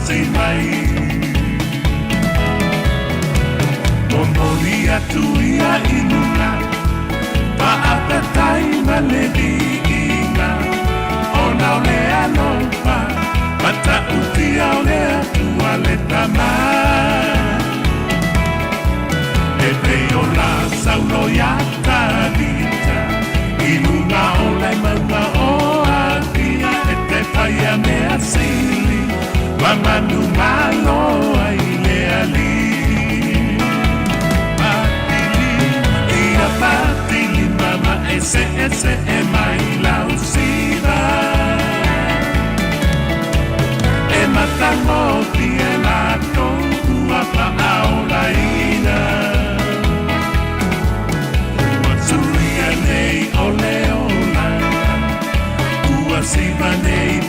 te mai Momoria tuia inuna Pa'atatai maledi inga Ona olea lopa Mata utia olea tua le tama E peo la saulo ya tadita Inuna olai maua o atia E te whaia mea sili Mamanu malo ai lea li Patili mama ese e mai lausiva E matamoti e la tonua pa aolaina Ua tuia nei ole ola Ua siva nei